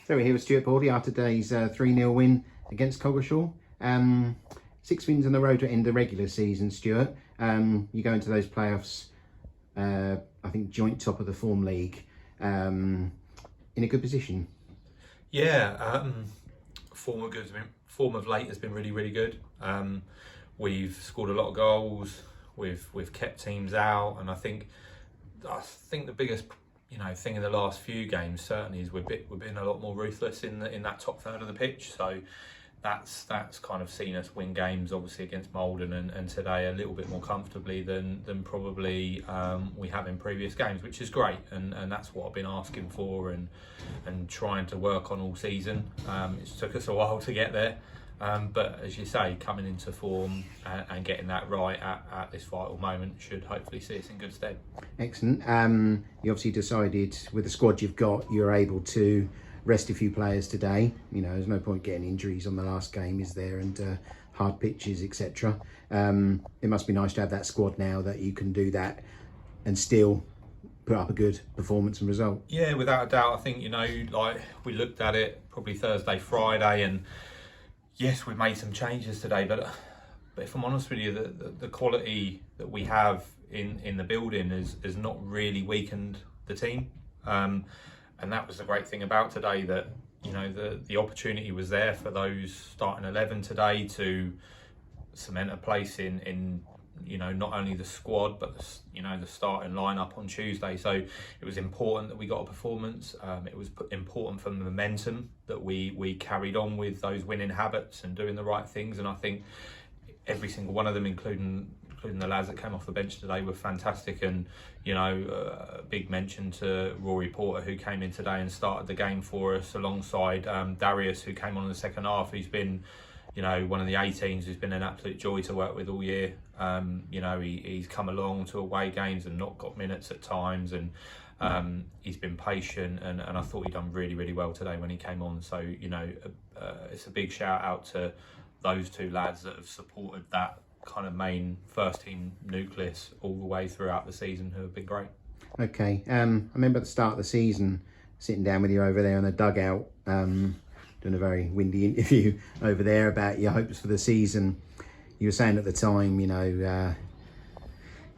So we're here with Stuart Boardley after today's 3-0 win against Coggeshall. 6 wins on the road to end the regular season, Stuart. You go into those playoffs, I think joint top of the form league, in a good position. Yeah, form of late has been really good. We've scored a lot of goals. We've kept teams out, and I think the biggest thing in the last few games certainly is we've been a lot more ruthless in that top third of the pitch. So that's kind of seen us win games, obviously against Malden and today a little bit more comfortably than probably we have in previous games, which is great, and that's what I've been asking for and trying to work on all season. It took us a while to get there, but as you say, coming into form and getting that right at this vital moment should hopefully see us in good stead. Excellent. You obviously decided with the squad you've got, you're able to rest a few players today. There's no point getting injuries on the last game, is there? And hard pitches, etc. It must be nice to have that squad now that you can do that and still put up a good performance and result. Yeah, without a doubt. I think like we looked at it probably Thursday, Friday, and yes, we made some changes today. But if I'm honest with you, the quality that we have in the building has not really weakened the team. And that was the great thing about today, that the opportunity was there for those starting 11 today to cement a place in not only the squad but the starting lineup on Tuesday. So it was important that we got a performance. It was important for the momentum that we carried on with those winning habits and doing the right things. And I think every single one of them, including the lads that came off the bench today, were fantastic. And a big mention to Rory Porter, who came in today and started the game for us alongside Darius, who came on in the second half. He's been one of the 18s who's been an absolute joy to work with all year. He's come along to away games and not got minutes at times, and he's been patient, and I thought he'd done really well today when he came on. So it's a big shout out to those two lads that have supported that kind of main first team nucleus all the way throughout the season, who have been great. Okay, I remember at the start of the season sitting down with you over there in the dugout, doing a very windy interview over there about your hopes for the season. You were saying at the time,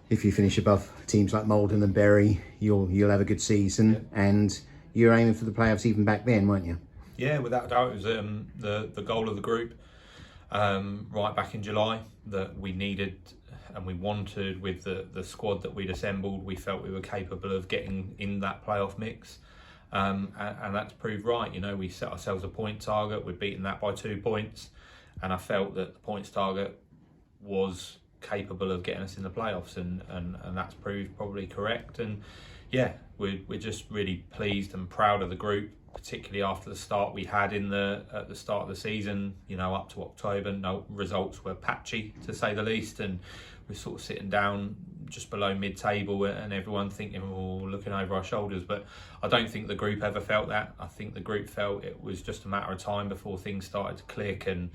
if you finish above teams like Malden and Bury, you'll have a good season. Yeah. And you were aiming for the playoffs even back then, weren't you? Yeah, without a doubt. It was the goal of the group right back in July, that we needed and we wanted. With the squad that we'd assembled, we felt we were capable of getting in that playoff mix. And that's proved right. We set ourselves a point target. We'd beaten that by 2 points, and I felt that the points target was capable of getting us in the playoffs, and that's proved probably correct. And yeah, we're just really pleased and proud of the group, particularly after the start we had at the start of the season. Up to October, no results were patchy, to say the least, and we're sort of sitting down just below mid-table, and everyone thinking, looking over our shoulders. But I don't think the group ever felt that. I think the group felt it was just a matter of time before things started to click. And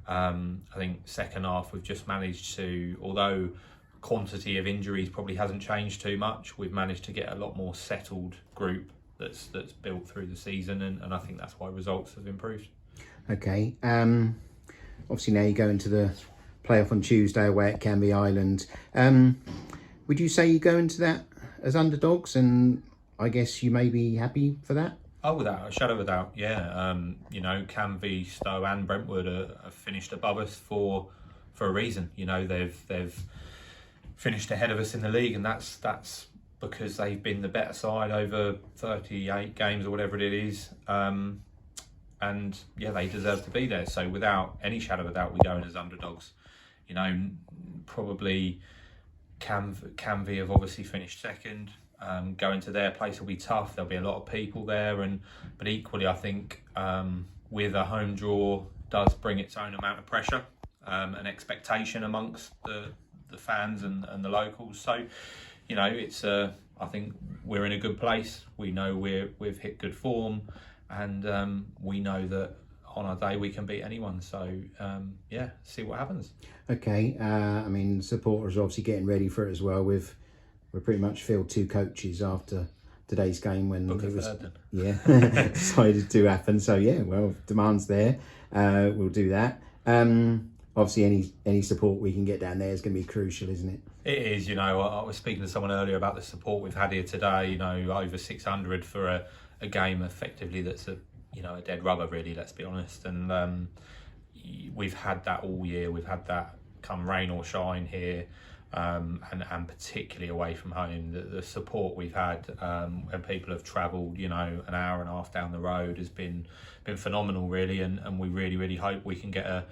I think second half we've just managed to, although quantity of injuries probably hasn't changed too much, we've managed to get a lot more settled group that's built through the season, and I think that's why results have improved. Okay, obviously now you go into the playoff on Tuesday away at Canvey Island. Would you say you go into that as underdogs, and I guess you may be happy for that? Oh, without a shadow of a doubt, yeah. Canvey, Stowe and Brentwood have finished above us for a reason. They've finished ahead of us in the league, and that's because they've been the better side over 38 games or whatever it is. And yeah, they deserve to be there. So without any shadow of a doubt, we go in as underdogs. Probably Canvey have obviously finished second. Going to their place will be tough. There'll be a lot of people there, but equally I think with a home draw does bring its own amount of pressure and expectation amongst the fans and the locals. So it's I think we're in a good place. We know we've hit good form, and we know that on our day we can beat anyone. So yeah, see what happens. Okay, supporters are obviously getting ready for it as well. We've pretty much filled 2 coaches after today's game when Book it a was third then. yeah decided to happen. So yeah, well, demand's there. We'll do that. Obviously, any support we can get down there is going to be crucial, isn't it? It is. You know, I was speaking to someone earlier about the support we've had here today. You know, over 600 for a game effectively that's a dead rubber, really. Let's be honest. And we've had that all year. We've had that come rain or shine here. And particularly away from home, the support we've had when people have travelled, an hour and a half down the road has been phenomenal, really. And we really hope we can get a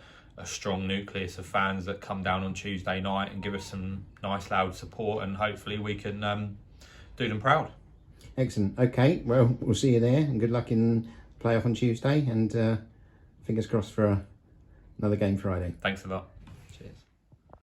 strong nucleus of fans that come down on Tuesday night and give us some nice loud support, and hopefully we can do them proud. Excellent. Okay, well, we'll see you there, and good luck in playoff on Tuesday, and fingers crossed for another game Friday. Thanks a lot.